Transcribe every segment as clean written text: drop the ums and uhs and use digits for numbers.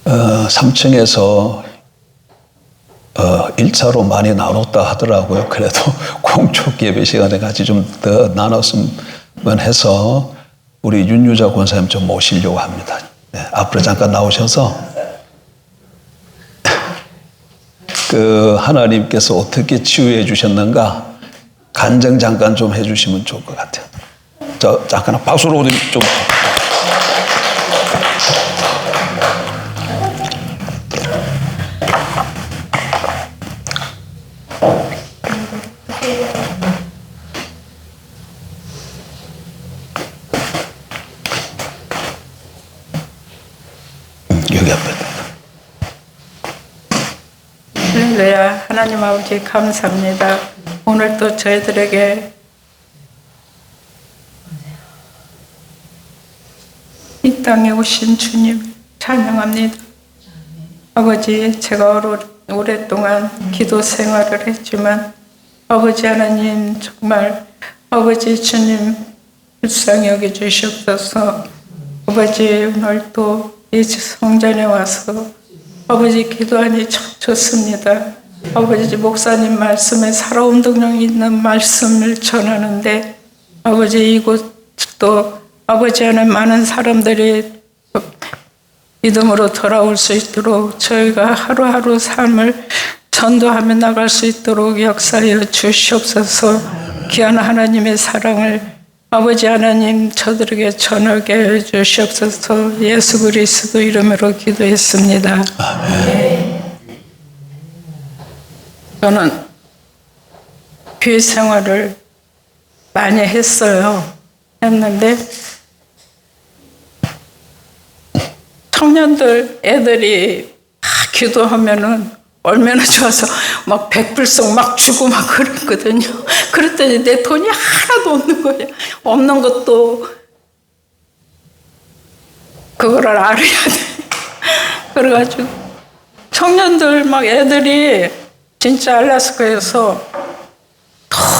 3층에서 1차로 많이 나눴다 하더라고요. 그래도 공적 예배 시간에 같이 좀 더 나눴으면 해서 우리 윤유자 권사님 좀 모시려고 합니다. 네, 앞으로 잠깐 나오셔서 하나님께서 어떻게 치유해 주셨는가 간증 잠깐 좀 해주시면 좋을 것 같아요. 잠깐 박수로 좀. 여기 앞에. 할렐루야. 하나님 아버지 감사합니다. 오늘 또 저희들에게 이 땅에 오신 주님 찬양합니다. 아버지, 제가 오랫동안 기도 생활을 했지만 아버지 하나님 정말 아버지 주님 불쌍히 여겨주시옵소서. 아버지 오늘 또 이 성전에 와서 아버지 기도하니 참 좋습니다. 아버지 목사님 말씀에 살아온 동력 있는 말씀을 전하는데 아버지 이곳도 아버지 안에 많은 사람들이 믿음으로 돌아올 수 있도록 저희가 하루하루 삶을 전도하며 나갈 수 있도록 역사하여 주시옵소서. 귀한 하나님의 사랑을 아버지 하나님 저들에게 전하게 해 주시옵소서. 예수 그리스도 이름으로 기도했습니다. 아멘. 저는 교회 생활을 많이 했는데 청년들 애들이 기도하면은 얼마나 좋아서 막 백불성 막 주고 막 그랬거든요. 그랬더니 내 돈이 하나도 없는 거예요. 없는 것도 그거를 알아야 돼. 그래가지고 청년들 막 애들이 진짜 알라스카에서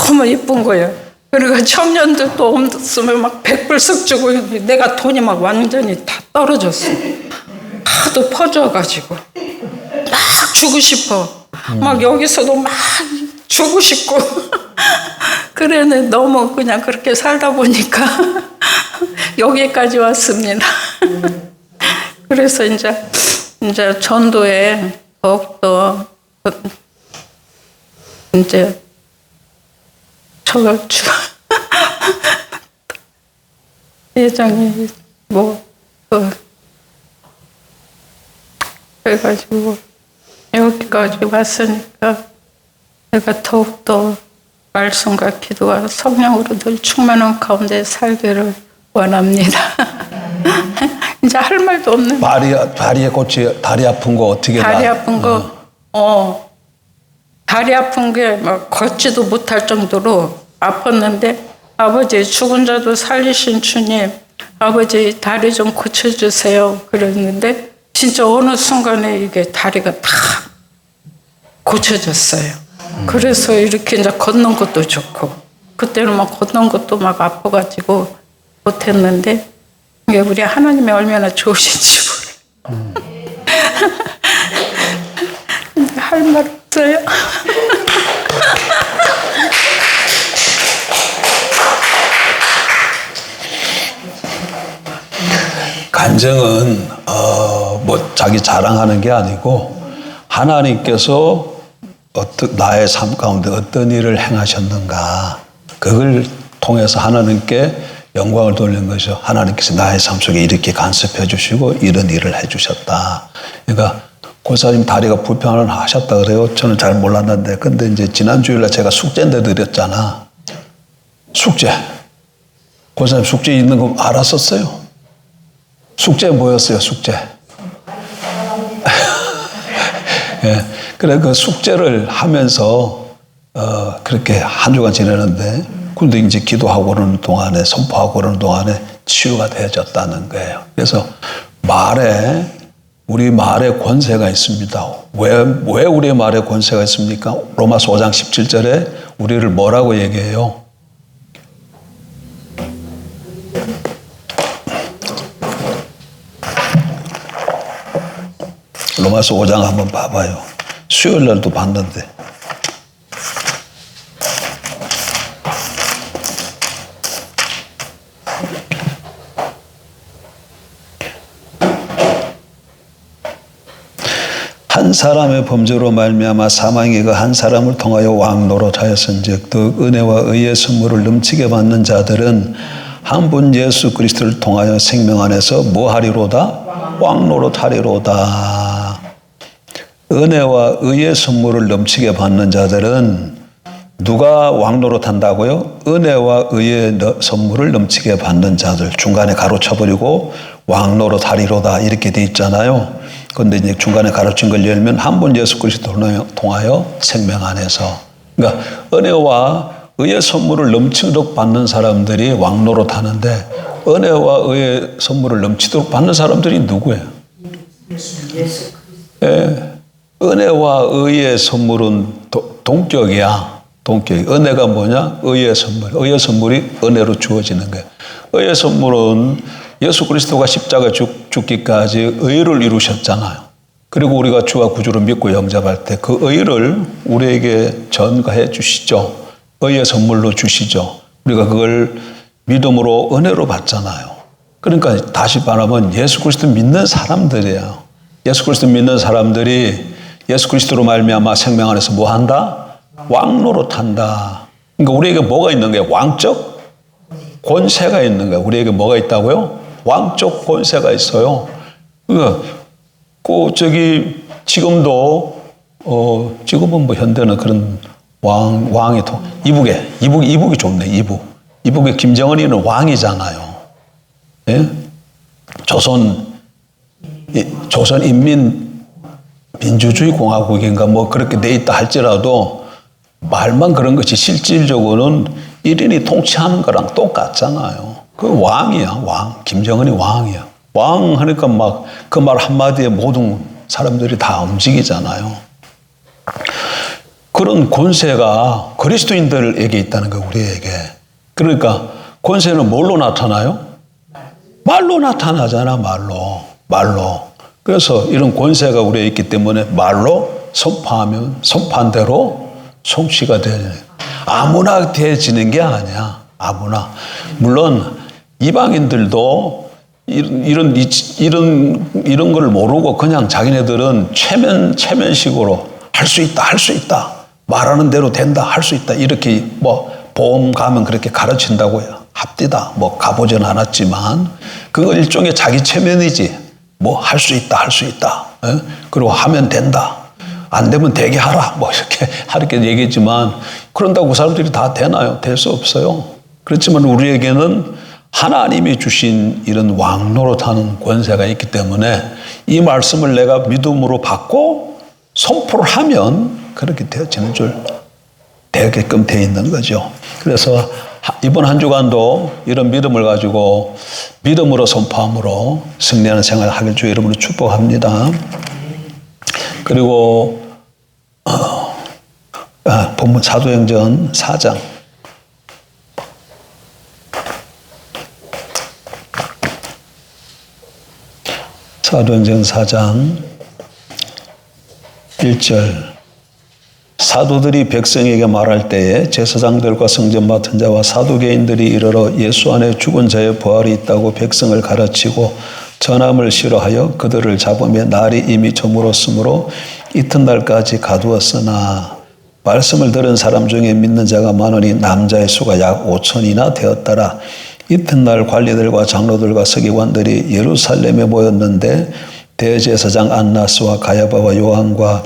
너무 이쁜 거예요. 그리고 청년들도 없으면 막 백불석 주고 내가 돈이 막 완전히 다 떨어졌어. 하도 퍼져가지고 막 주고 싶어. 막 여기서도 막 주고 싶고. 그래는 너무 그냥 그렇게 살다 보니까 여기까지 왔습니다. 그래서 이제 전도에 더욱더 이제 예정이 그래가지고 여기까지 왔으니까 내가 더욱더 말씀과 기도와 성령으로 늘 충만한 가운데 살기를 원합니다. 이제 할 말도 없는. 다리에 꽂히 다리 아픈 거 어떻게? 다리 아픈 거, 다리 아픈 게 막 걷지도 못할 정도로 아팠는데 아버지 죽은 자도 살리신 주님, 아버지 다리 좀 고쳐주세요. 그랬는데 진짜 어느 순간에 이게 다리가 다 고쳐졌어요. 그래서 이렇게 이제 걷는 것도 좋고 그때는 막 걷는 것도 막 아파가지고 못했는데 이게 우리 하나님이 얼마나 좋으신지 몰라요. 할 말 없어요. 간증은 뭐 자기 자랑하는 게 아니고 하나님께서 나의 삶 가운데 어떤 일을 행하셨는가 그걸 통해서 하나님께 영광을 돌리는 것이죠. 하나님께서 나의 삶 속에 이렇게 간섭해 주시고 이런 일을 해 주셨다. 그러니까 고사님 다리가 불편하셨다 그래요. 저는 잘 몰랐는데 근데 이제 지난 주일날 제가 숙제인데 드렸잖아. 숙제. 고사님 숙제 있는 거 알았었어요. 숙제 뭐였어요? 숙제. 예, 그래 그 숙제를 하면서 그렇게 한 주간 지내는데 근데 이제 기도하고 그러는 동안에 선포하고 그러는 동안에 치유가 되어졌다는 거예요. 그래서 우리 말에 권세가 있습니다. 왜 우리의 말에 권세가 있습니까? 로마서 5장 17절에 우리를 뭐라고 얘기해요? 로마서 5장 한번 봐봐요. 수요일 날도 봤는데. 한 사람의 범죄로 말미암아 사망이 그 한 사람을 통하여 왕노릇하였은즉 또 은혜와 의의 선물을 넘치게 받는 자들은 한 분 예수 그리스도를 통하여 생명 안에서 뭐 하리로다? 왕노릇하리로다. 은혜와 의의 선물을 넘치게 받는 자들은 누가 왕노릇한다고요? 은혜와 의의 선물을 넘치게 받는 자들. 중간에 가로쳐버리고 왕노릇하리로다 이렇게 돼 있잖아요. 그런데 이제 중간에 가로친 걸 열면 한 분 예수 그리스도를 통하여 생명 안에서. 그러니까 은혜와 의의 선물을 넘치도록 받는 사람들이 왕노릇 하는데 은혜와 의의 선물을 넘치도록 받는 사람들이 누구예요? 예, 은혜와 의의 선물은 동격이야. 동격. 은혜가 뭐냐? 의의 선물. 의의 선물이 은혜로 주어지는 거예요. 의의 선물은 예수 그리스도가 십자가 죽기까지 의를 이루셨잖아요. 그리고 우리가 주와 구주를 믿고 영접할 때 그 의를 우리에게 전가해 주시죠. 의의 선물로 주시죠. 우리가 그걸 믿음으로 은혜로 받잖아요. 그러니까 다시 말하면 예수 그리스도 믿는 사람들이에요. 예수 그리스도 믿는 사람들이 예수 그리스도로 말미암아 생명 안에서 뭐 한다? 왕노릇한다. 그러니까 우리에게 뭐가 있는 거예요? 왕적 권세가 있는 거예요. 우리에게 뭐가 있다고요? 왕적 권세가 있어요. 그러니까 지금도 지금은 뭐 현대는 그런 왕이 이북이 좋네. 이북의 김정은이는 왕이잖아요. 예? 조선인민민주주의 공화국인가 뭐 그렇게 돼 있다 할지라도 말만 그런 것이 실질적으로는 1인이 통치하는 거랑 똑같잖아요. 그 왕이야, 왕. 김정은이 왕이야. 왕 하니까 막 그 말 한마디에 모든 사람들이 다 움직이잖아요. 그런 권세가 그리스도인들에게 있다는 거예요, 우리에게. 그러니까 권세는 뭘로 나타나요? 말로 나타나잖아, 말로. 그래서 이런 권세가 우리에 있기 때문에 말로 선포하면 선포한 대로 성취가 되는 아무나 되지는 게 아니야. 아무나. 물론 이방인들도 이런 걸 모르고 그냥 자기네들은 최면식으로 할 수 있다. 말하는 대로 된다. 할 수 있다. 이렇게 뭐 보험 가면 그렇게 가르친다고요. 합디다. 뭐 가보진 않았지만 그거 일종의 자기 체면이지. 뭐 할 수 있다. 에? 그리고 하면 된다. 안 되면 되게 하라. 뭐 이렇게 얘기했지만 그런다고 그 사람들이 다 되나요? 될 수 없어요. 그렇지만 우리에게는 하나님이 주신 이런 왕노릇하는 권세가 있기 때문에 이 말씀을 내가 믿음으로 받고 선포를 하면 그렇게 되어지는 줄 되게끔 되어 있는 거죠. 그래서 이번 한 주간도 이런 믿음을 가지고 믿음으로 선포함으로 승리하는 생활을 하길 주의 이름으로 축복합니다. 그리고 본문 사도행전 4장 사도행전 4장 1절 사도들이 백성에게 말할 때에 제사장들과 성전 맡은 자와 사두개인들이 이르러 예수 안에 죽은 자의 부활이 있다고 백성을 가르치고 전함을 싫어하여 그들을 잡으며 날이 이미 저물었으므로 이튿날까지 가두었으나 말씀을 들은 사람 중에 믿는 자가 많으니 남자의 수가 약 5천이나 되었더라. 이튿날 관리들과 장로들과 서기관들이 예루살렘에 모였는데 대제사장 안나스와 가야바와 요한과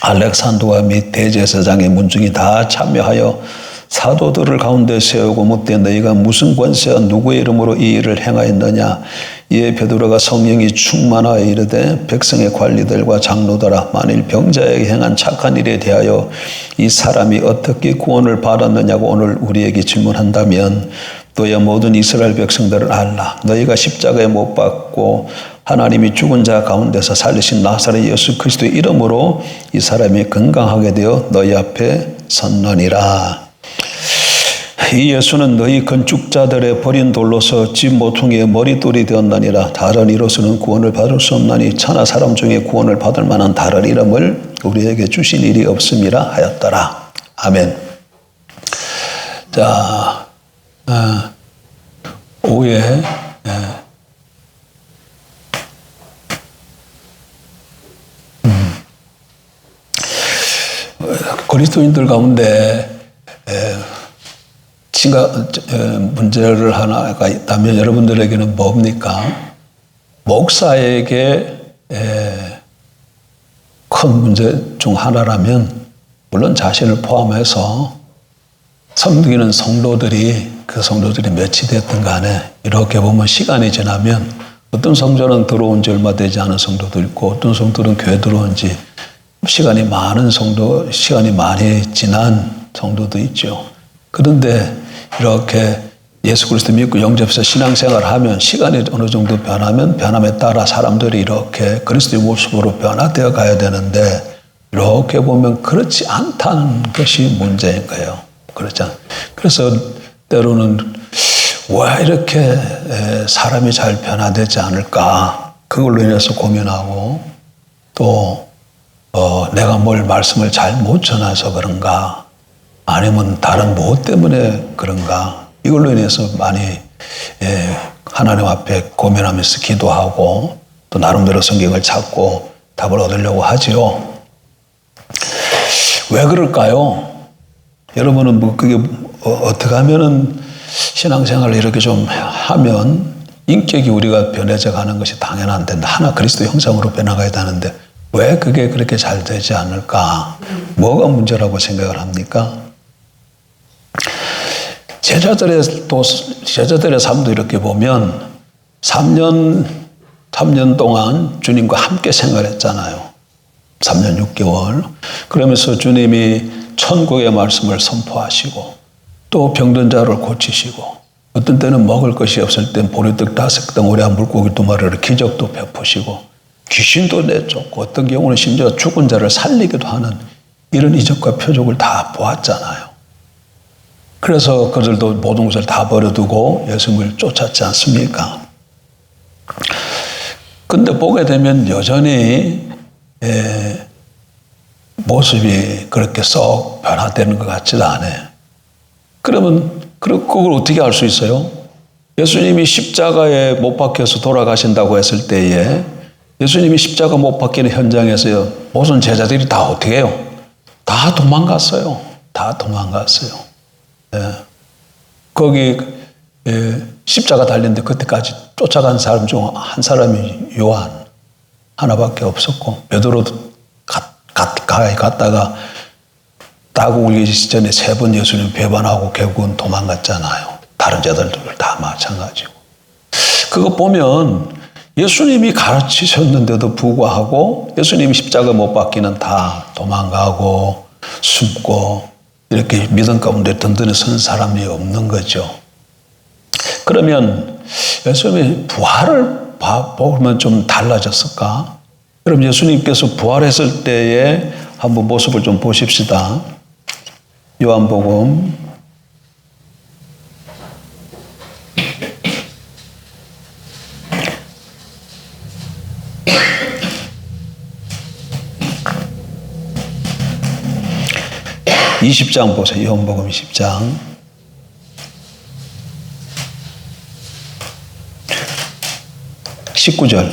알렉산더와 및 대제사장의 문중이 다 참여하여 사도들을 가운데 세우고 묻되 너희가 무슨 권세와 누구의 이름으로 이 일을 행하였느냐. 이에 베드로가 성령이 충만하여 이르되 백성의 관리들과 장로들아 만일 병자에게 행한 착한 일에 대하여 이 사람이 어떻게 구원을 받았느냐고 오늘 우리에게 질문한다면 너희야 모든 이스라엘 백성들을 알라. 너희가 십자가에 못 박고 하나님이 죽은 자 가운데서 살리신 나사렛 예수 그리스도의 이름으로 이 사람이 건강하게 되어 너희 앞에 섰느니라. 이 예수는 너희 건축자들의 버린 돌로서 집 모퉁이의 머릿돌이 되었나니라. 다른 이로서는 구원을 받을 수 없나니 천하 사람 중에 구원을 받을 만한 다른 이름을 우리에게 주신 일이 없음이라 하였더라. 아멘. 자, 오후에 그리스도인들 가운데 문제를 하나가 있다면 여러분들에게는 뭡니까? 목사에게 큰 문제 중 하나라면 물론 자신을 포함해서 섬기는 성도들이 그 성도들이 몇이 됐든 간에 이렇게 보면 시간이 지나면 어떤 성도는 들어온 지 얼마 되지 않은 성도도 있고 어떤 성도는 교회 들어온 지 시간이 많이 지난 성도도 있죠. 그런데 이렇게 예수 그리스도 믿고 영접해서 신앙생활을 하면 시간이 어느 정도 변하면 변함에 따라 사람들이 이렇게 그리스도의 모습으로 변화되어 가야 되는데 이렇게 보면 그렇지 않다는 것이 문제인 거예요. 그렇죠. 그래서 때로는 왜 이렇게 사람이 잘 변화되지 않을까 그걸로 인해서 고민하고 또 내가 뭘 말씀을 잘 못 전해서 그런가 아니면 다른 무엇 때문에 그런가 이걸로 인해서 많이 하나님 앞에 고민하면서 기도하고 또 나름대로 성경을 찾고 답을 얻으려고 하지요. 왜 그럴까요? 여러분은 뭐 그게 어떻게 하면은 신앙생활을 이렇게 좀 하면 인격이 우리가 변해져 가는 것이 당연한데 하나 그리스도 형상으로 변화가야 되는데 왜 그게 그렇게 잘 되지 않을까? 뭐가 문제라고 생각을 합니까? 제자들의 삶도 이렇게 보면 3년 동안 주님과 함께 생활했잖아요. 3년 6개월. 그러면서 주님이 천국의 말씀을 선포하시고 또 병든 자를 고치시고 어떤 때는 먹을 것이 없을 땐 보리떡 5덩어리와 물고기 2마리를 기적도 베푸시고 귀신도 내쫓고 어떤 경우는 심지어 죽은 자를 살리기도 하는 이런 이적과 표적을 다 보았잖아요. 그래서 그들도 모든 것을 다 버려두고 예수님을 쫓았지 않습니까? 근데 보게 되면 여전히 모습이 그렇게 썩 변화되는 것 같지도 않아요. 그러면 그걸 어떻게 알 수 있어요? 예수님이 십자가에 못 박혀서 돌아가신다고 했을 때에 예수님이 십자가 못 박히는 현장에서 모든 제자들이 다 어떻게 해요? 다 도망갔어요. 다 도망갔어요. 거기 십자가 달렸는데 그때까지 쫓아간 사람 중 한 사람이 요한 하나밖에 없었고 베드로도 가까이 갔다가 따고 울기 전에 3번 예수님 배반하고 결국은 도망갔잖아요. 다른 자들도 다 마찬가지고. 그거 보면 예수님이 가르치셨는데도 불구하고 예수님이 십자가 못 박기는 다 도망가고 숨고 이렇게 믿음 가운데 든든히 선 사람이 없는 거죠. 그러면 예수님이 부활을 보면 좀 달라졌을까? 그럼 예수님께서 부활했을 때의 한번 모습을 좀 보십시다. 요한복음 20장 보세요. 요한복음 20장. (19절)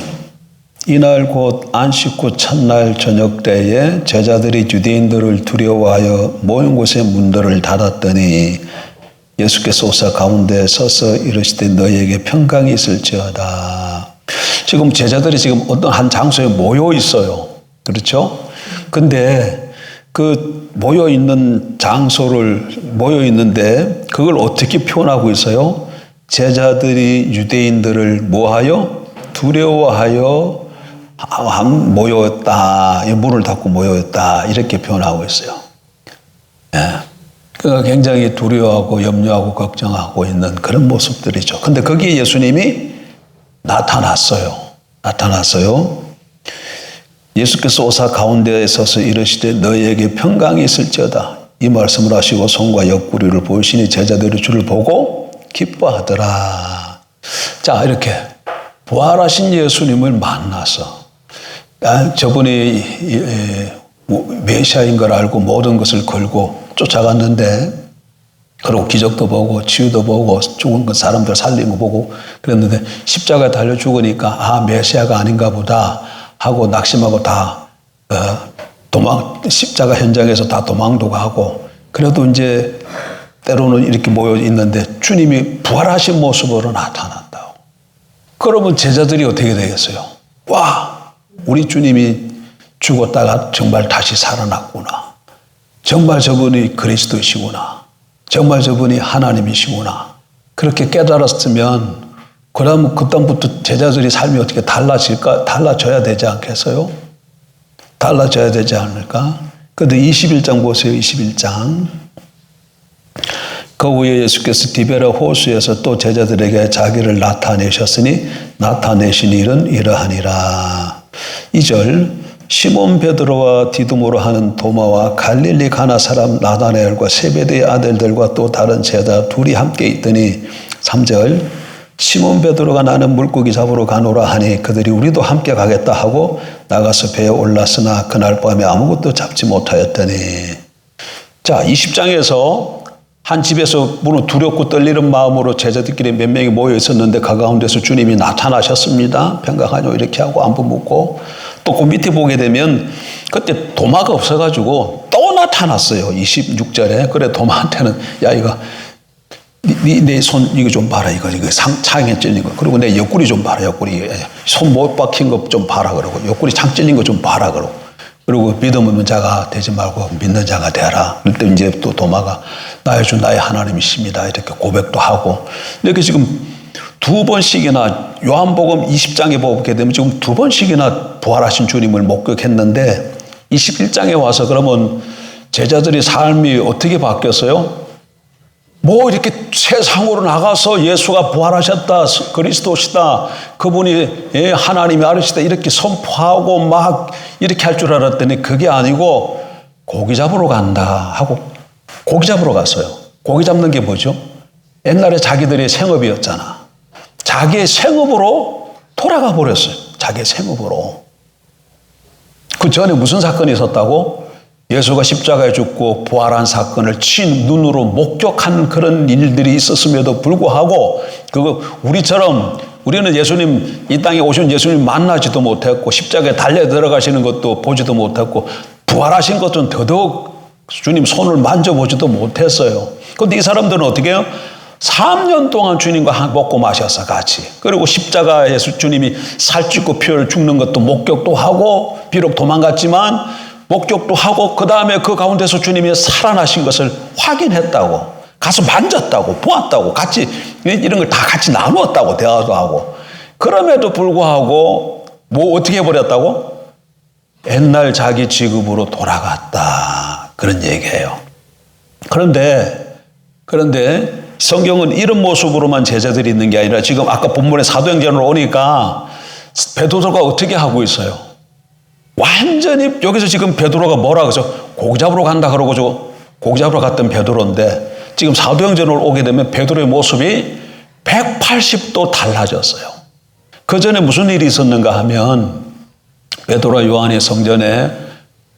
이날 곧 안식 후 첫날 저녁 때에 제자들이 유대인들을 두려워하여 모인 곳의 문들을 닫았더니 예수께서 오사 가운데 서서 이르시되 너희에게 평강이 있을지어다. 지금 제자들이 지금 어떤 한 장소에 모여 있어요. 그렇죠? 근데 그 모여 있는데 그걸 어떻게 표현하고 있어요? 제자들이 유대인들을 뭐하여? 두려워하여 모였다. 문을 닫고 모였다. 이렇게 표현하고 있어요. 그러니까 굉장히 두려워하고 염려하고 걱정하고 있는 그런 모습들이죠. 근데 거기에 예수님이 나타났어요. 예수께서 오사 가운데에 서서 이르시되 너희에게 평강이 있을지어다. 이 말씀을 하시고 손과 옆구리를 보시니 제자들이 주를 보고 기뻐하더라. 자, 이렇게 부활하신 예수님을 만나서 저분이 메시아인 걸 알고 모든 것을 걸고 쫓아갔는데, 그리고 기적도 보고 치유도 보고 죽은 그 사람들 살린 거 보고 그랬는데, 십자가에 달려 죽으니까 메시아가 아닌가 보다 하고 낙심하고 다 십자가 현장에서 다 도망도 가고, 그래도 이제 때로는 이렇게 모여 있는데 주님이 부활하신 모습으로 나타난다고. 그러면 제자들이 어떻게 되겠어요? 와, 우리 주님이 죽었다가 정말 다시 살아났구나. 정말 저분이 그리스도이시구나. 정말 저분이 하나님이시구나. 그렇게 깨달았으면 그다음부터 제자들이 삶이 어떻게 달라질까? 달라져야 되지 않겠어요? 달라져야 되지 않을까? 그런데 21장 보세요. 21장. 그 후에 예수께서 디베라 호수에서 또 제자들에게 자기를 나타내셨으니 나타내신 일은 이러하니라. 2절. 시몬 베드로와 디두모로 하는 도마와 갈릴리 가나 사람 나다나엘과 세베대의 아들들과 또 다른 제자 둘이 함께 있더니 3절. 시몬 베드로가 나는 물고기 잡으러 가노라 하니 그들이 우리도 함께 가겠다 하고 나가서 배에 올랐으나 그날 밤에 아무것도 잡지 못하였더니. 자, 20장에서 한 집에서 문을 두렵고 떨리는 마음으로 제자들끼리 몇 명이 모여 있었는데 그 가운데서 주님이 나타나셨습니다. 평강하뇨 이렇게 하고 안부 묻고, 또 그 밑에 보게 되면 그때 도마가 없어가지고 또 나타났어요. 26절에. 그래 도마한테는 야 이거 내 손 이거 좀 봐라. 이거 창에 찔린 거. 그리고 내 옆구리 좀 봐라. 옆구리 손 못 박힌 거 좀 봐라. 그러고 옆구리 창 찔린 거 좀 봐라. 그리고 믿음 없는 자가 되지 말고 믿는 자가 되라. 그때 이제 또 도마가 나의 주 나의 하나님이십니다. 이렇게 고백도 하고. 이렇게 지금 두 번씩이나 요한복음 20장에 보게 되면 지금 두 번씩이나 부활하신 주님을 목격했는데 21장에 와서 그러면 제자들의 삶이 어떻게 바뀌었어요? 뭐 이렇게 세상으로 나가서 예수가 부활하셨다, 그리스도시다, 그분이 하나님의 아들이시다 이렇게 선포하고 막 이렇게 할 줄 알았더니 그게 아니고 고기 잡으러 간다 하고 고기 잡으러 갔어요. 고기 잡는 게 뭐죠? 옛날에 자기들의 생업이었잖아. 자기의 생업으로 돌아가 버렸어요. 자기의 생업으로. 그 전에 무슨 사건이 있었다고? 예수가 십자가에 죽고 부활한 사건을 친눈으로 목격한 그런 일들이 있었음에도 불구하고 그거 우리는 예수님 이 땅에 오신 예수님 만나지도 못했고 십자가에 달려 들어가시는 것도 보지도 못했고 부활하신 것은 더더욱 주님 손을 만져보지도 못했어요. 그런데 이 사람들은 어떻게 해요? 3년 동안 주님과 먹고 마셔서 같이, 그리고 십자가에서 주님이 살찌고 피 죽는 것도 목격도 하고 비록 도망갔지만 목격도 하고 그 다음에 그 가운데서 주님이 살아나신 것을 확인했다고, 가서 만졌다고, 보았다고, 같이 이런 걸 다 같이 나누었다고, 대화도 하고. 그럼에도 불구하고 뭐 어떻게 해버렸다고? 옛날 자기 직업으로 돌아갔다, 그런 얘기예요. 그런데 성경은 이런 모습으로만 제자들이 있는 게 아니라 지금 아까 본문의 사도행전으로 오니까 베드로가 어떻게 하고 있어요? 완전히 여기서 지금 베드로가 뭐라 그래서 고기 잡으러 간다 그러고 고기 잡으러 갔던 베드로인데 지금 사도행전으로 오게 되면 베드로의 모습이 180도 달라졌어요. 그 전에 무슨 일이 있었는가 하면 베드로와 요한이 성전에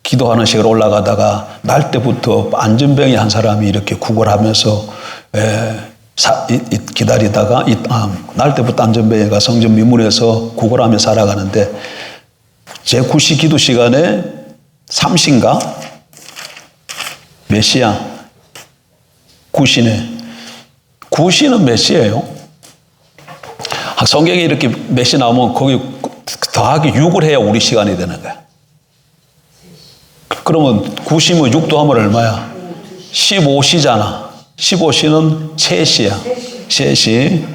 기도하는 식으로 올라가다가 날 때부터 안전병이 한 사람이 이렇게 구걸하면서 기다리다가 날 때부터 안전병이가 성전 미문에서 구걸하며 살아가는데 제9시 기도 시간에 3시인가? 몇 시야? 9시네. 9시는 몇 시예요? 성경에 이렇게 몇 시 나오면 거기 더하기 6을 해야 우리 시간이 되는 거야. 그러면 9시면 6 더하면 얼마야? 15시잖아. 15시는 3시야. 3시.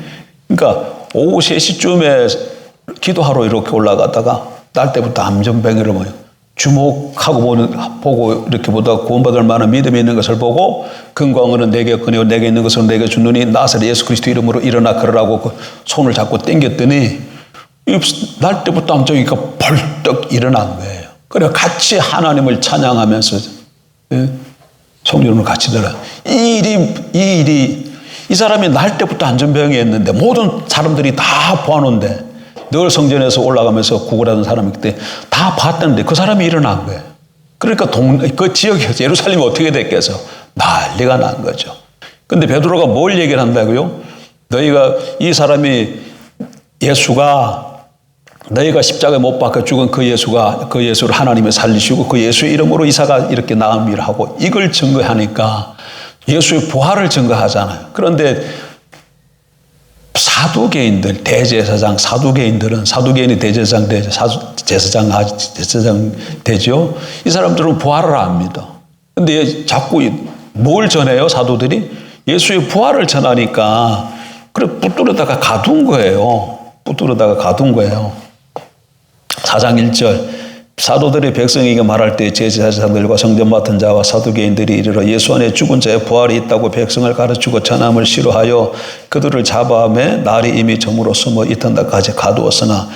그러니까 오후 3시쯤에 기도하러 이렇게 올라가다가 날 때부터 안전병이를 주목하고 보고 이렇게 보다가 구원받을 만한 믿음이 있는 것을 보고 근광어는 내게 없거니와 내게 있는 것은 내게 주느니 나사렛 예수 그리스도 이름으로 일어나 걸으라고 그 손을 잡고 당겼더니 날 때부터 안전병이가 벌떡 일어난 거예요. 그래 같이 하나님을 찬양하면서 성령을 같이 들어. 이 사람이 날 때부터 안전병이었는데 모든 사람들이 다 보았는데 늘 성전에서 올라가면서 구걸하던 사람이 그때 다 봤다는데 그 사람이 일어난 거예요. 그러니까 그 지역에서 예루살렘이 어떻게 됐겠어? 난리가 난 거죠. 근데 베드로가 뭘 얘기를 한다고요? 이 사람이 예수가 너희가 십자가에 못 박혀 죽은 그 예수를 하나님이 살리시고 그 예수의 이름으로 이사가 이렇게 나음이라 하고 이걸 증거하니까 예수의 부활을 증거하잖아요. 그런데 사두개인들, 사두개인이 대제사장 되죠. 이 사람들은 부활을 안 믿어. 근데 자꾸 뭘 전해요, 사도들이? 예수의 부활을 전하니까 그래 붙들어다가 가둔 거예요. 4장 1절 사도들이 백성에게 말할 때 제사장들과 성전 맡은 자와 사두개인들이 이르러 예수 안에 죽은 자의 부활이 있다고 백성을 가르치고 전함을 싫어하여 그들을 잡아매 날이 이미 저물어서 이튿날까지 가두었으나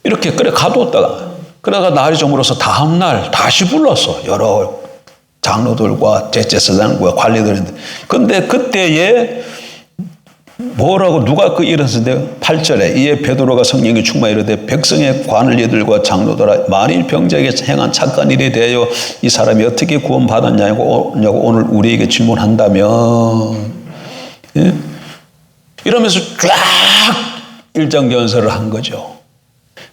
이렇게 가두었다가 그러다가 날이 저물어서 다음 날 다시 불렀어. 여러 장로들과 제사장과 관리들인데 근데 그때에 뭐라고 누가 그 일었는데 8절에 이에 베드로가 성령이 충만히 이르되 백성의 관리들과 장로들아 만일 병자에게 행한 착한 일에 대하여 이 사람이 어떻게 구원받았냐고 오늘 우리에게 질문한다면 예? 이러면서 쫙 일장 연설을 한 거죠.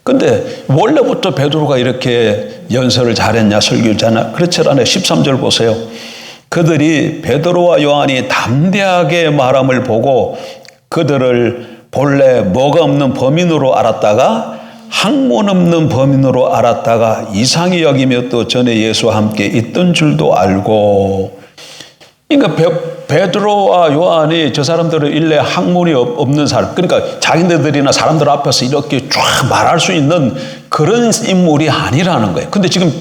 근데 원래부터 베드로가 이렇게 연설을 잘했냐 설교를 잘했냐 그렇지 않아요. 13절 보세요. 그들이 베드로와 요한이 담대하게 말함을 보고 그들을 본래 뭐가 없는 범인으로 알았다가 학문 없는 범인으로 알았다가 이상히 여기며 또 전에 예수와 함께 있던 줄도 알고 그러니까 베드로와 요한이 저 사람들은 일례 학문이 없는 사람 그러니까 자기네들이나 사람들 앞에서 이렇게 쫙 말할 수 있는 그런 인물이 아니라는 거예요. 근데 지금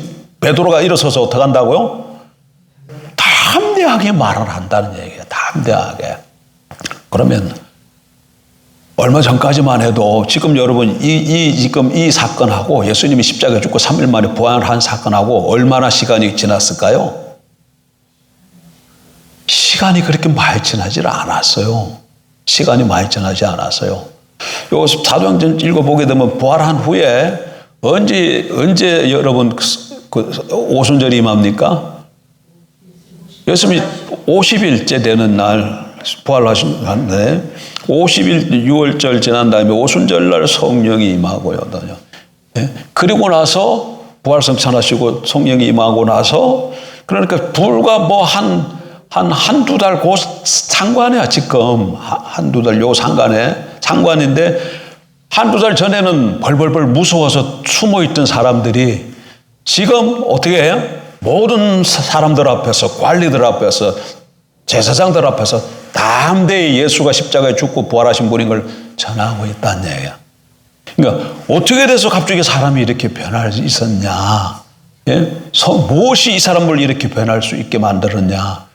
베드로가 일어서서 어떻게 한다고요? 담대하게 말을 한다는 얘기예요. 담대하게. 그러면 얼마 전까지만 해도 지금 여러분 지금 이 사건하고 예수님이 십자가에 죽고 3일 만에 부활한 사건하고 얼마나 시간이 지났을까요? 시간이 그렇게 많이 지나지 않았어요. 시간이 많이 지나지 않았어요. 요 사도행전 읽어보게 되면 부활한 후에 언제 여러분 그 오순절이 임합니까? 예수님이 50일째 되는 날 부활하신데 50일 6월절 지난 다음에 오순절 날 성령이 임하고요. 예? 그리고 나서 부활성찬하시고 성령이 임하고 나서 그러니까 불과 뭐 한두 달 그 상관이야 지금 한두 달 요 상관인데 한두 달 전에는 벌벌벌 무서워서 숨어있던 사람들이 지금 어떻게 해요? 모든 사람들 앞에서 관리들 앞에서 제사장들 앞에서 담대히 예수가 십자가에 죽고 부활하신 분인 걸 전하고 있다는 얘기야. 그러니까 어떻게 돼서 갑자기 사람이 이렇게 변할 수 있었냐? 예? 무엇이 이 사람을 이렇게 변할 수 있게 만들었냐?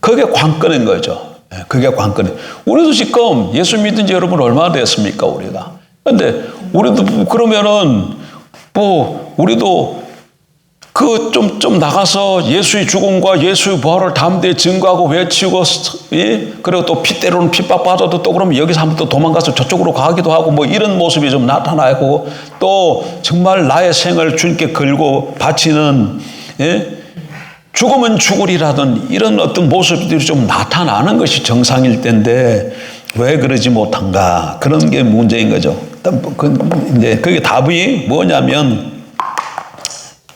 그게 관건인 거죠. 예, 그게 관건이. 우리도 지금 예수 믿은 지 여러분 얼마나 됐습니까, 우리가? 근데 우리도 그러면은 우리도 좀 나가서 예수의 죽음과 예수의 부활을 담대히 증거하고 외치고, 예? 그리고 또 때로는 핍박 받아도 또 그러면 여기서 한번 또 도망가서 저쪽으로 가기도 하고 뭐 이런 모습이 좀 나타나고 또 정말 나의 생을 주님께 걸고 바치는, 예? 죽으면 죽으리라던 이런 어떤 모습들이 좀 나타나는 것이 정상일 텐데 왜 그러지 못한가? 그런 게 문제인 거죠. 이제 그게 답이 뭐냐면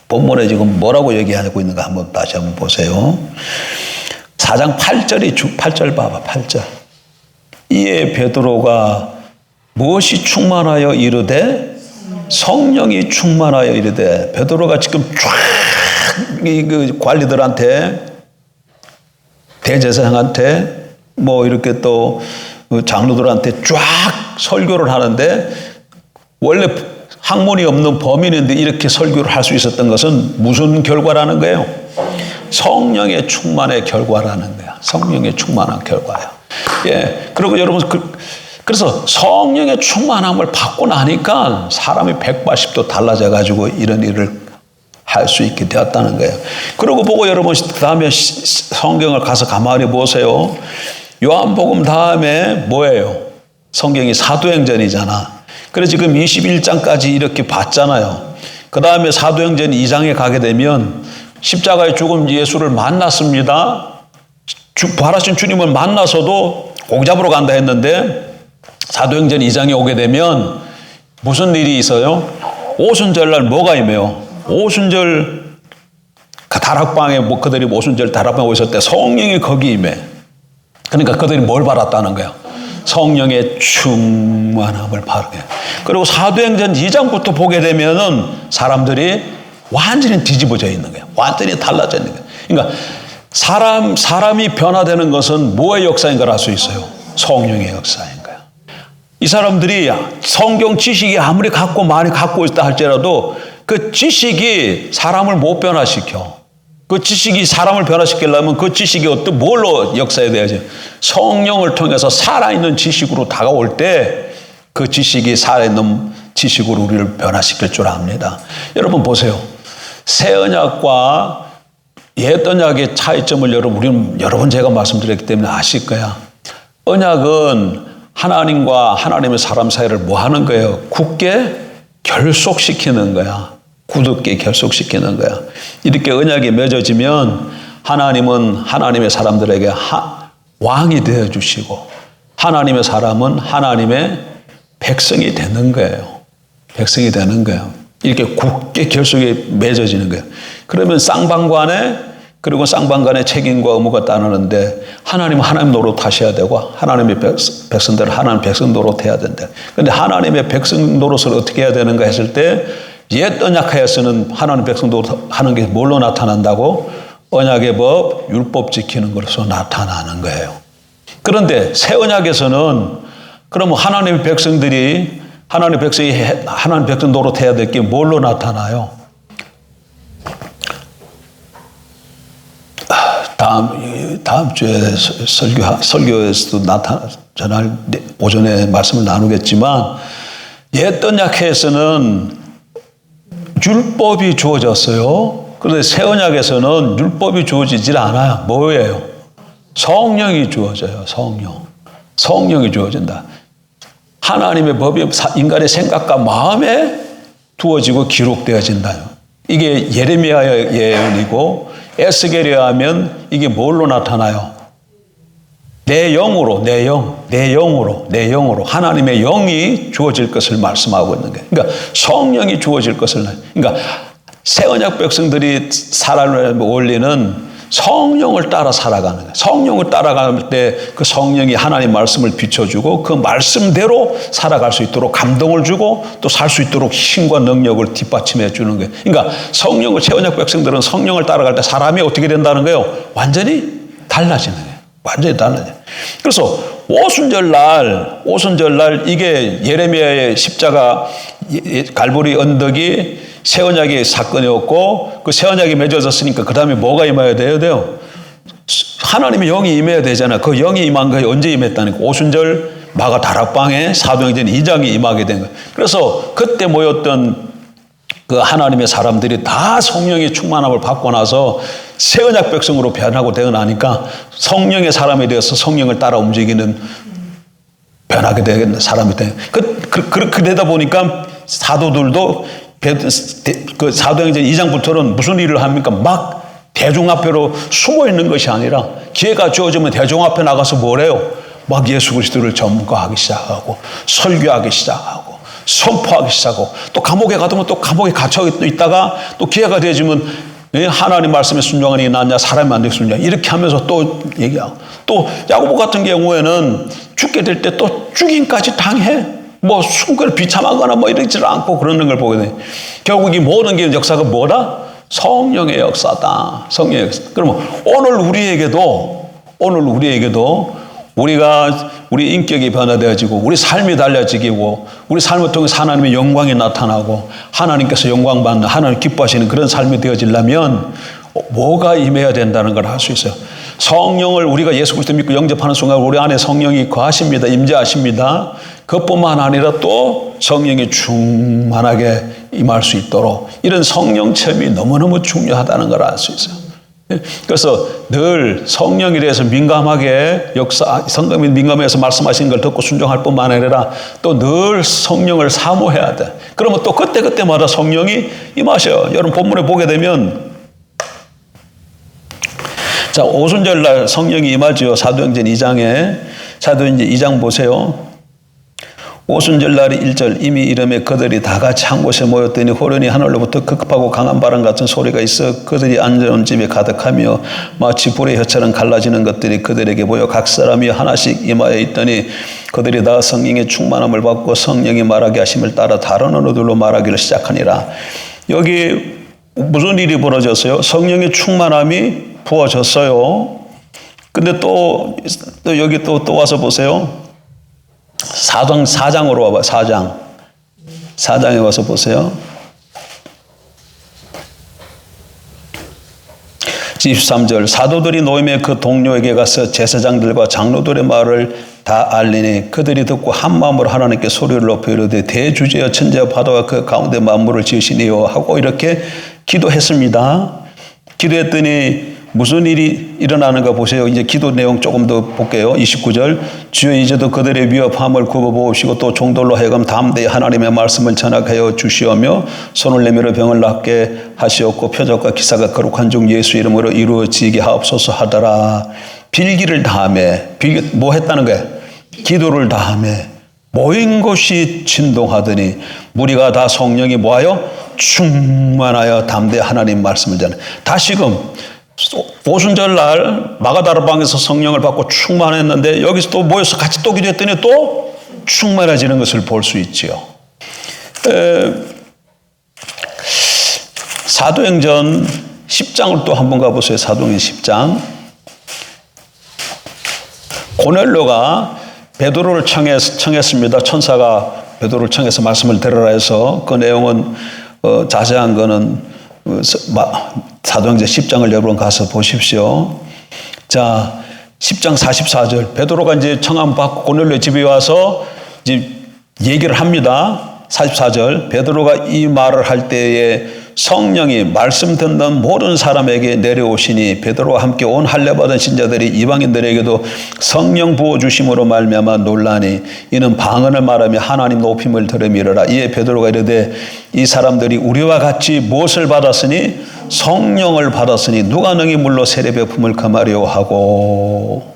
본문에 지금 뭐라고 얘기하고 있는가 한번 다시 한번 보세요. 4장 8절 봐봐. 8절. 이에 베드로가 무엇이 충만하여 이르되 성령이 충만하여 이르되 베드로가 지금 쫙 그 관리들한테 대제사장한테 뭐 이렇게 또 장로들한테 쫙 설교를 하는데 원래 학문이 없는 범인인데 이렇게 설교를 할 수 있었던 것은 무슨 결과라는 거예요? 성령의 충만의 결과라는 거야. 성령의 충만한 결과야. 예. 그리고 여러분 그래서 성령의 충만함을 받고 나니까 사람이 180도 달라져 가지고 이런 일을 할 수 있게 되었다는 거예요. 그러고 보고 여러분 다음에 성경을 가서 가만히 보세요. 요한복음 다음에 뭐예요? 성경이 사도행전이잖아. 그래서 지금 21장까지 이렇게 봤잖아요. 그 다음에 사도행전 2장에 가게 되면 십자가에 죽은 예수를 만났습니다. 부활하신 주님을 만나서도 고기 잡으러 간다 했는데 사도행전 2장에 오게 되면 무슨 일이 있어요? 오순절날 뭐가 임해요? 오순절 다락방에 그들이 오순절 다락방에 오셨을 때 성령이 거기 임해. 그러니까 그들이 뭘 받았다는 거예요? 성령의 충만함을 받게. 그리고 사도행전 2장부터 보게 되면은 사람들이 완전히 뒤집어져 있는 거예요. 완전히 달라져 있는 거예요. 그러니까 사람이 변화되는 것은 뭐의 역사인 걸 알 수 있어요? 성령의 역사인 거예요. 이 사람들이 성경 지식이 아무리 많이 갖고 있다 할지라도 그 지식이 사람을 못 변화시켜. 그 지식이 사람을 변화시키려면 그 지식이 뭘로 역사해야 돼야지? 성령을 통해서 살아있는 지식으로 다가올 때 그 지식이 살아있는 지식으로 우리를 변화시킬 줄 압니다. 여러분 보세요. 새 언약과 옛 언약의 차이점을 여러 번 제가 말씀드렸기 때문에 아실 거야. 언약은 하나님과 하나님의 사람 사이를 뭐 하는 거예요? 굳게 결속시키는 거야. 굳게 결속시키는 거야. 이렇게 언약이 맺어지면 하나님은 하나님의 사람들에게 왕이 되어주시고 하나님의 사람은 하나님의 백성이 되는 거예요. 백성이 되는 거예요. 이렇게 굳게 결속이 맺어지는 거예요. 그러면 그리고 쌍방간의 책임과 의무가 따르는데 하나님은 하나님 노릇하셔야 되고 하나님의 백성들은 하나님 백성 노릇해야 된다. 그런데 하나님의 백성 노릇을 어떻게 해야 되는가 했을 때 옛 언약하에서는 하나님 백성 노릇하는 게 뭘로 나타난다고? 언약의 법, 율법 지키는 것으로 나타나는 거예요. 그런데 새 언약에서는 그러면 하나님의 백성들이 하나님 백성 노릇해야 될 게 뭘로 나타나요? 다음 주에 설교에서도 전할 오전에 말씀을 나누겠지만 옛 언약에서는 율법이 주어졌어요. 그런데 새 언약에서는 율법이 주어지질 않아요. 뭐예요? 성령이 주어져요. 성령이 주어진다. 하나님의 법이 인간의 생각과 마음에 두어지고 기록되어진다. 이게 예레미야의 예언이고 에스겔에 하면 이게 뭘로 나타나요? 내 영으로 하나님의 영이 주어질 것을 말씀하고 있는 거예요. 그러니까 성령이 주어질 것을. 그러니까 새 언약 백성들이 살아가는 원리는 성령을 따라 살아가는 거예요. 성령을 따라갈 때 그 성령이 하나님 말씀을 비춰주고 그 말씀대로 살아갈 수 있도록 감동을 주고 또 살 수 있도록 힘과 능력을 뒷받침해 주는 거예요. 그러니까 새 언약 백성들은 성령을 따라갈 때 사람이 어떻게 된다는 거예요? 완전히 달라지는 거예요. 완전히 달라져요. 그래서 오순절날 이게 예레미야의 십자가 갈보리 언덕이 새 언약의 사건이었고 그 새 언약이 맺어졌으니까 그 다음에 뭐가 임해야 돼요? 하나님의 영이 임해야 되잖아요. 그 영이 임한 거에 언제 임했다니까? 오순절 마가 다락방에 사도행전 2장이 임하게 된 거예요. 그래서 그때 모였던 그 하나님의 사람들이 다 성령의 충만함을 받고 나서 새 언약 백성으로 변하고 되고 나니까 성령의 사람이 되어서 성령을 따라 움직이는 변하게 되는 사람이 돼. 그렇게 되다 보니까 사도들도 그 사도행전 2장부터는 무슨 일을 합니까? 막 대중 앞으로 숨어 있는 것이 아니라 기회가 주어지면 대중 앞에 나가서 뭐래요? 막 예수 그리스도를 전가하기 시작하고 설교하기 시작하고 선포하기 시작하고 또 감옥에 가두면 또 감옥에 갇혀 있다가 또 기회가 되어지면 하나님 말씀에 순종하니 낫냐 사람이 안 되게 순종하냐 이렇게 하면서 또 얘기하고 또 야고보 같은 경우에는 죽게 될 때 또 죽임까지 당해. 뭐 숨결 비참하거나 뭐 이러지를 않고 그러는 걸 보게 돼. 결국 이 모든 게 역사가 뭐다? 성령의 역사다. 성령의 역사. 그러면 오늘 우리에게도 우리 인격이 변화되어지고 우리 삶이 달라지고 우리 삶을 통해서 하나님의 영광이 나타나고 하나님께서 영광 받는 하나님 기뻐하시는 그런 삶이 되어지려면 뭐가 임해야 된다는 걸 알 수 있어요. 성령을 우리가 예수 그리스도 믿고 영접하는 순간 우리 안에 성령이 거하십니다. 임재하십니다. 그것뿐만 아니라 또 성령이 충만하게 임할 수 있도록 이런 성령 체험이 너무너무 중요하다는 걸 알 수 있어요. 그래서 늘 성령에 대해서 민감하게 성령이 민감해서 말씀하시는 걸 듣고 순종할 뿐만 아니라 또 늘 성령을 사모해야 돼. 그러면 또 그때마다 성령이 임하셔요. 여러분 본문에 보게 되면 자, 오순절날 성령이 임하지요. 사도행전 2장에 사도행전 2장 보세요. 오순절날이 1절 이미 이름에 그들이 다 같이 한 곳에 모였더니 호련히 하늘로부터 급하고 강한 바람 같은 소리가 있어 그들이 앉아온 집에 가득하며 마치 불의 혀처럼 갈라지는 것들이 그들에게 보여 각 사람이 하나씩 임하여 있더니 그들이 다 성령의 충만함을 받고 성령이 말하게 하심을 따라 다른 언어들로 말하기를 시작하니라. 여기 무슨 일이 벌어졌어요? 성령의 충만함이 부어졌어요. 근데 또 여기 또 와서 보세요. 4장으로 와봐. 4장에 와서 보세요. 23절 사도들이 노임의 그 동료에게 가서 제사장들과 장로들의 말을 다 알리니 그들이 듣고 한 마음으로 하나님께 소리를 높여 이르되 대주제여 천지와 바다와 그 가운데 만물을 지으시니요 하고 이렇게 기도했습니다. 기도했더니 무슨 일이 일어나는가 보세요. 이제 기도 내용 조금 더 볼게요. 29절 주여 이제도 그들의 위협함을 굽어보시고 또 종들로 하여금 담대히 하나님의 말씀을 전하여 주시오며 손을 내밀어 병을 낫게 하시옵고 표적과 기사가 거룩한 종 예수 이름으로 이루어지게 하옵소서 하더라. 빌기를 다하며 뭐 했다는 거예요? 기도를 다하며 모인 곳이 진동하더니 무리가 다 성령이 뭐하여? 충만하여 담대히 하나님 말씀을 전해. 다시금 오순절날 마가다라방에서 성령을 받고 충만했는데 여기서 또 모여서 같이 또 기도했더니 또 충만해지는 것을 볼 수 있지요. 사도행전 10장을 또 한번 가보세요. 사도행전 10장. 고넬료가 베드로를 청했습니다. 천사가 베드로를 청해서 말씀을 들으라 해서 그 내용은 자세한 거는 사도행전 10장을 여러분 가서 보십시오. 자, 10장 44절 베드로가 이제 청함 받고 고넬료 집에 와서 이제 얘기를 합니다. 44절 베드로가 이 말을 할 때에 성령이 말씀 듣는 모든 사람에게 내려오시니 베드로와 함께 온 할례 받은 신자들이 이방인들에게도 성령 부어 주심으로 말미암아 놀라니 이는 방언을 말하며 하나님 높임을 들으미르라. 이에 베드로가 이르되 이 사람들이 우리와 같이 무엇을 받았으니 성령을 받았으니 누가 능히 물로 세례 베품을 금하려 하고.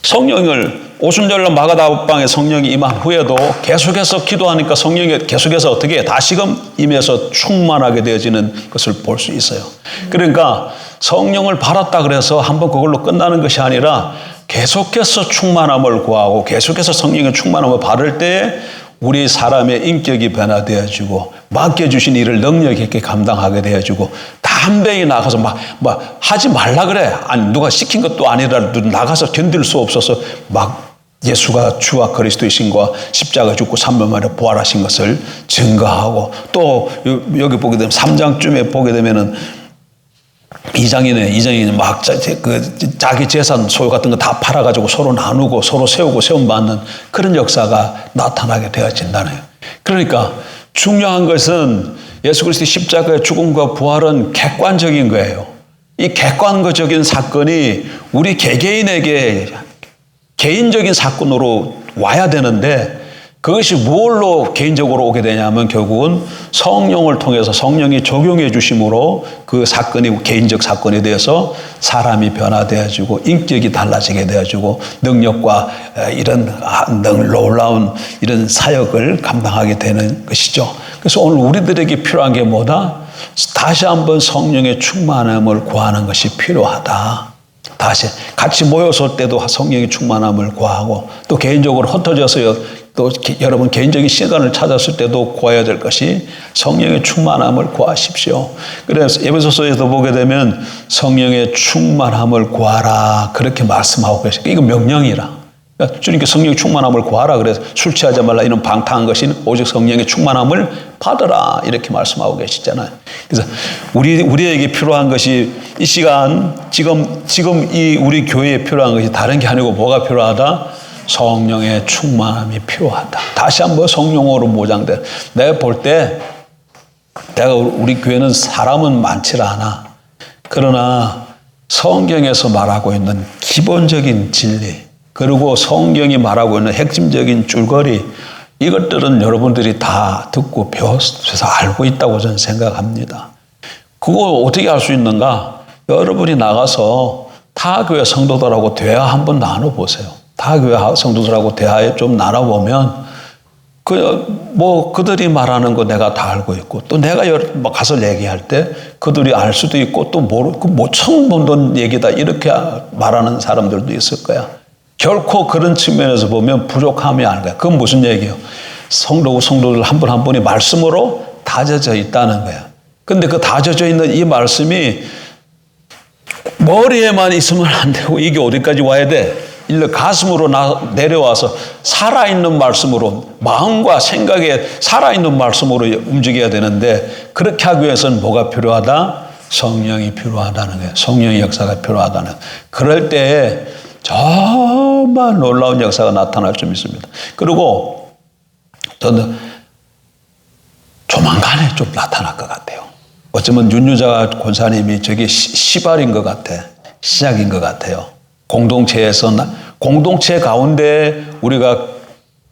성령을 오순절날 마가다락방에 성령이 임한 후에도 계속해서 기도하니까 성령이 계속해서 어떻게 다시금 임해서 충만하게 되어지는 것을 볼 수 있어요. 그러니까 성령을 받았다 그래서 한번 그걸로 끝나는 것이 아니라 계속해서 충만함을 구하고 계속해서 성령의 충만함을 받을 때에 우리 사람의 인격이 변화되어지고 맡겨주신 일을 능력 있게 감당하게 되어지고 담대히 나가서 막 하지 말라 그래. 아니 누가 시킨 것도 아니라도 나가서 견딜 수 없어서 막 예수가 주와 그리스도이신과 십자가 죽고 3일 만에 부활하신 것을 증거하고 또 여기 보게 되면 3장쯤에 보게 되면은 이장이네 막 자기 재산 소유 같은 거 다 팔아가지고 서로 나누고 서로 세우고 세움받는 그런 역사가 나타나게 되어진다네요. 그러니까 중요한 것은 예수 그리스도의 십자가의 죽음과 부활은 객관적인 거예요. 이 객관적인 사건이 우리 개개인에게 개인적인 사건으로 와야 되는데 그것이 뭘로 개인적으로 오게 되냐면 결국은 성령을 통해서 성령이 적용해 주심으로 그 사건이 개인적 사건에 대해서 사람이 변화되어지고 인격이 달라지게 되어지고 능력과 이런 놀라운 이런 사역을 감당하게 되는 것이죠. 그래서 오늘 우리들에게 필요한 게 뭐다? 다시 한번 성령의 충만함을 구하는 것이 필요하다. 다시 같이 모였을 때도 성령의 충만함을 구하고 또 개인적으로 흩어져서 또 여러분 개인적인 시간을 찾았을 때도 구해야 될 것이 성령의 충만함을 구하십시오. 그래서 에베소서에서 보게 되면 성령의 충만함을 구하라 그렇게 말씀하고 계십니다. 이거 명령이라. 주님께 성령의 충만함을 구하라 그래서 술 취하지 말라 이런 방탕한 것이 오직 성령의 충만함을 받으라 이렇게 말씀하고 계시잖아요. 그래서 우리에게 필요한 것이 이 시간 지금 이 우리 교회에 필요한 것이 다른 게 아니고 뭐가 필요하다? 성령의 충만함이 필요하다. 다시 한번 성령으로 모장돼. 내가 볼 때 내가 우리 교회는 사람은 많지 않아. 그러나 성경에서 말하고 있는 기본적인 진리 그리고 성경이 말하고 있는 핵심적인 줄거리 이것들은 여러분들이 다 듣고 배워서 알고 있다고 저는 생각합니다. 그거 어떻게 알 수 있는가? 여러분이 나가서 타교회 성도들하고 대화 한번 나눠보세요. 타교회 성도들하고 대화에 좀 나눠보면 그들이 말하는 거 내가 다 알고 있고 또 내가 가서 얘기할 때 그들이 알 수도 있고 또 처음 보는 얘기다 이렇게 말하는 사람들도 있을 거야. 결코 그런 측면에서 보면 부족함이 아닌 거야. 그건 무슨 얘기예요? 성도들 한 분 한 분이 말씀으로 다져져 있다는 거야. 근데 그 다져져 있는 이 말씀이 머리에만 있으면 안 되고 이게 어디까지 와야 돼? 일러 가슴으로 내려와서 살아있는 말씀으로 마음과 생각에 살아있는 말씀으로 움직여야 되는데 그렇게 하기 위해서는 뭐가 필요하다? 성령이 필요하다는 거예요. 성령의 역사가 필요하다는 거예요. 그럴 때에 정말 놀라운 역사가 나타날 줄 믿습니다. 그리고 저는 조만간에 좀 나타날 것 같아요. 어쩌면 윤유자 권사님이 저게 시발인 것 같아. 시작인 것 같아요. 공동체 가운데 우리가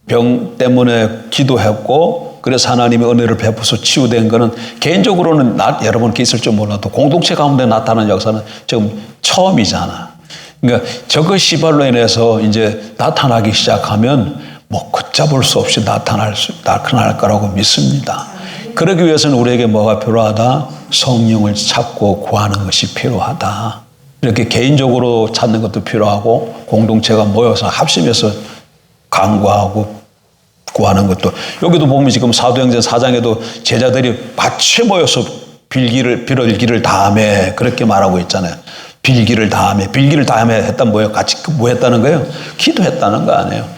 병 때문에 기도했고 그래서 하나님의 은혜를 베풀어서 치유된 거는 개인적으로는 여러분께 있을 줄 몰라도 공동체 가운데 나타나는 역사는 지금 처음이잖아. 그러니까 저거 시발로 인해서 이제 나타나기 시작하면 뭐 걷잡을 수 없이 나타날 거라고 믿습니다. 그러기 위해서는 우리에게 뭐가 필요하다? 성령을 찾고 구하는 것이 필요하다. 이렇게 개인적으로 찾는 것도 필요하고 공동체가 모여서 합심해서 간구하고 구하는 것도 여기도 보면 지금 사도행전 4장에도 제자들이 같이 모여서 빌기를 다하며 그렇게 말하고 있잖아요. 빌기를 다하며 했단 뭐예요? 같이 뭐 했다는 거예요? 기도했다는 거 아니에요.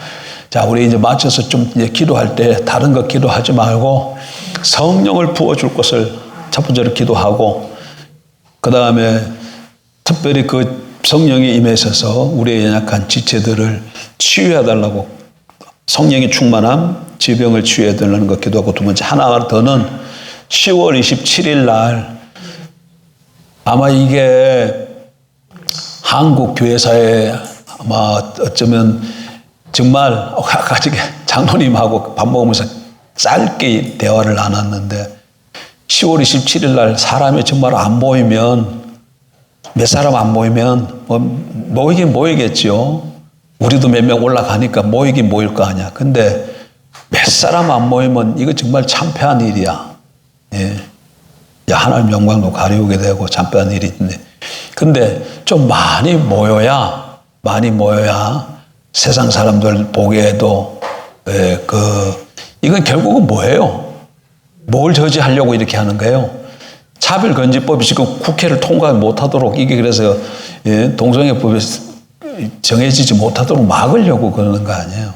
자, 우리 이제 맞춰서 좀 이제 기도할 때 다른 거 기도하지 말고 성령을 부어줄 것을 첫 번째로 기도하고 그 다음에 특별히 그 성령이 임하셔서 우리의 연약한 지체들을 치유해달라고 성령의 충만함, 질병을 치유해달라는 것 기도하고 두 번째 하나 더는 10월 27일 날 아마 이게 한국 교회사에 아마 어쩌면 정말 아까 장로님하고 밥 먹으면서 짧게 대화를 나눴는데 10월 27일 날 사람이 정말 안 보이면 몇 사람 안 모이면 모이긴 모이겠지요. 우리도 몇 명 올라가니까 모이긴 모일 거 아니야. 근데 몇 사람 안 모이면 이거 정말 참패한 일이야. 예. 하나님 영광도 가리우게 되고 참패한 일인데. 근데 좀 많이 모여야 세상 사람들 보기에도 이건 결국은 뭐예요? 뭘 저지하려고 이렇게 하는 거예요? 차별금지법이 지금 국회를 통과 못하도록 이게 그래서 동성애법이 정해지지 못하도록 막으려고 그러는 거 아니에요.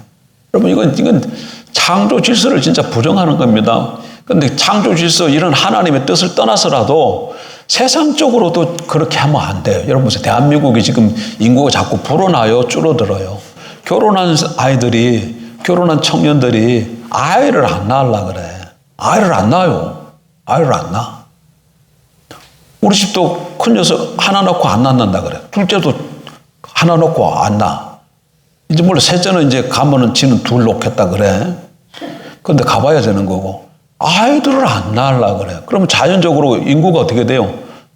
여러분 이건 창조 질서를 진짜 부정하는 겁니다. 그런데 창조 질서 이런 하나님의 뜻을 떠나서라도 세상적으로도 그렇게 하면 안 돼요. 여러분 보세요. 대한민국이 지금 인구가 자꾸 불어나요, 줄어들어요. 결혼한 청년들이 아이를 안 낳으려고 그래. 아이를 안 낳아요. 아이를 안 낳아. 우리 집도 큰 녀석 하나 낳고 안 낳는다 그래. 둘째도 하나 낳고 안 낳아. 이제 물론 셋째는 이제 가면은 지는 둘 놓겠다 그래. 그런데 가봐야 되는 거고. 아이들을 안 낳으려고 그래. 그러면 자연적으로 인구가 어떻게 돼요?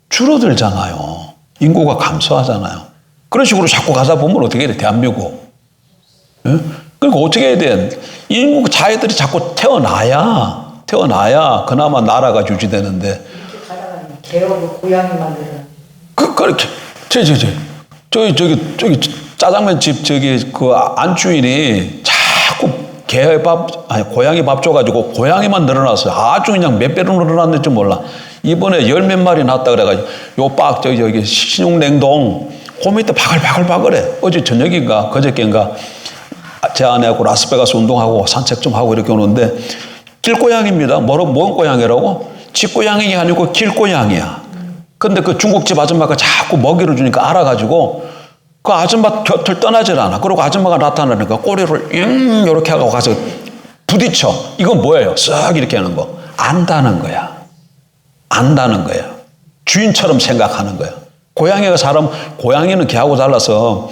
줄어들잖아요. 인구가 감소하잖아요. 그런 식으로 자꾸 가다 보면 어떻게 돼? 대한민국. 예? 그러니까 어떻게 해야 돼? 인구 자녀들이 자꾸 태어나야 그나마 나라가 유지되는데. 개업을 고양이 만드는. 그렇게 저기 짜장면 집 그 안주인이 자꾸 고양이 밥 줘가지고 고양이만 늘어났어요. 아주 그냥 몇 배로 늘어났는지 몰라. 이번에 열 몇 마리 낳았다 그래가지고 저기 신용냉동 그 밑에 바글바글해. 어제 저녁인가 그저께인가 제 아내하고 라스베가스 운동하고 산책 좀 하고 이렇게 오는데 길고양이입니다. 뭔 고양이라고? 집고양이가 아니고 길고양이야. 근데 그 중국집 아줌마가 자꾸 먹이를 주니까 알아가지고 그 아줌마 곁을 떠나질 않아. 그리고 아줌마가 나타나니까 꼬리를 이렇게 하고 가서 부딪혀. 이건 뭐예요? 쓱 이렇게 하는 거. 안다는 거야. 안다는 거야. 주인처럼 생각하는 거야. 고양이는 개하고 달라서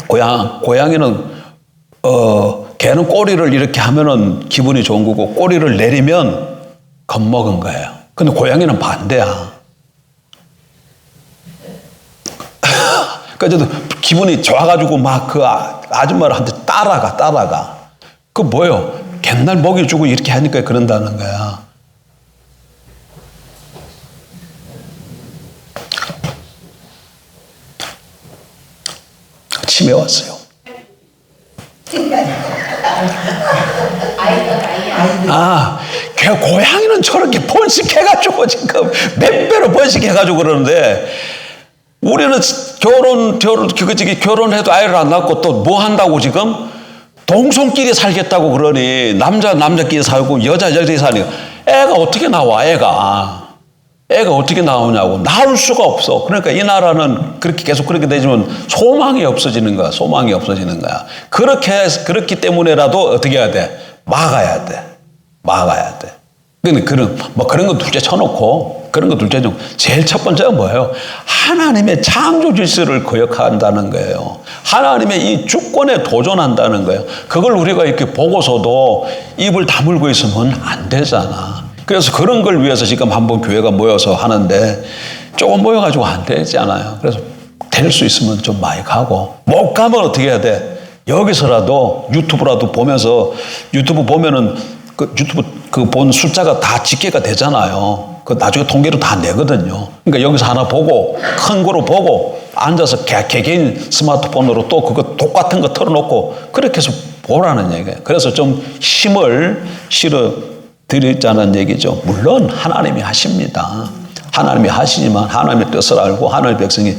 고양이는 개는 꼬리를 이렇게 하면은 기분이 좋은 거고 꼬리를 내리면 겁먹은 거예요. 근데 고양이는 반대야. 그러니까 기분이 좋아가지고 막 그 아줌마한테 따라가. 그 뭐예요? 맨날 먹이 주고 이렇게 하니까 그런다는 거야. 치매 왔어요. 고양이는 저렇게 번식해가지고 지금 몇 배로 번식해가지고 그러는데 우리는 결혼해도 아이를 안 낳고 또 뭐 한다고 지금 동성끼리 살겠다고 그러니 남자끼리 살고 여자끼리 사니까 애가 어떻게 나와 애가 어떻게 나오냐고 나올 수가 없어. 그러니까 이 나라는 그렇게 계속 그렇게 되지만 소망이 없어지는 거야. 그렇기 때문에라도 어떻게 해야 돼? 막아야 돼. 근데 그런 거 둘째 쳐놓고 제일 첫 번째가 뭐예요? 하나님의 창조 질서를 거역한다는 거예요. 하나님의 이 주권에 도전한다는 거예요. 그걸 우리가 이렇게 보고서도 입을 다물고 있으면 안 되잖아. 그래서 그런 걸 위해서 지금 한번 교회가 모여서 하는데 조금 모여가지고 안 되잖아요. 그래서 될 수 있으면 좀 많이 가고 못 가면 어떻게 해야 돼? 여기서라도 유튜브라도 보면서 유튜브 보면은 그 본 숫자가 다 집계가 되잖아요. 그 나중에 통계로 다 내거든요. 그러니까 여기서 하나 보고 큰 거로 보고 앉아서 개개인 스마트폰으로 또 그거 똑같은 거 틀어놓고 그렇게 해서 보라는 얘기예요. 그래서 좀 힘을 실어 드리자는 얘기죠. 물론 하나님이 하십니다. 하나님이 하시지만 하나님의 뜻을 알고 하나님의 백성이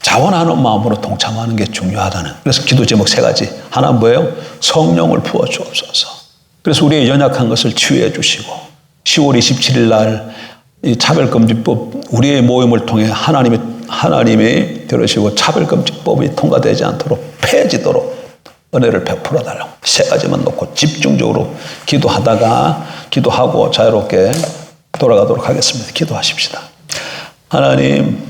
자원하는 마음으로 동참하는 게 중요하다는. 그래서 기도 제목 3가지. 하나 뭐예요? 성령을 부어 주옵소서. 그래서 우리의 연약한 것을 치유해 주시고 10월 27일 날 이 차별금지법 우리의 모임을 통해 하나님이 들으시고 차별금지법이 통과되지 않도록 폐지도록 은혜를 베풀어 달라고 3가지만 놓고 집중적으로 기도하고 자유롭게 돌아가도록 하겠습니다. 기도하십시다. 하나님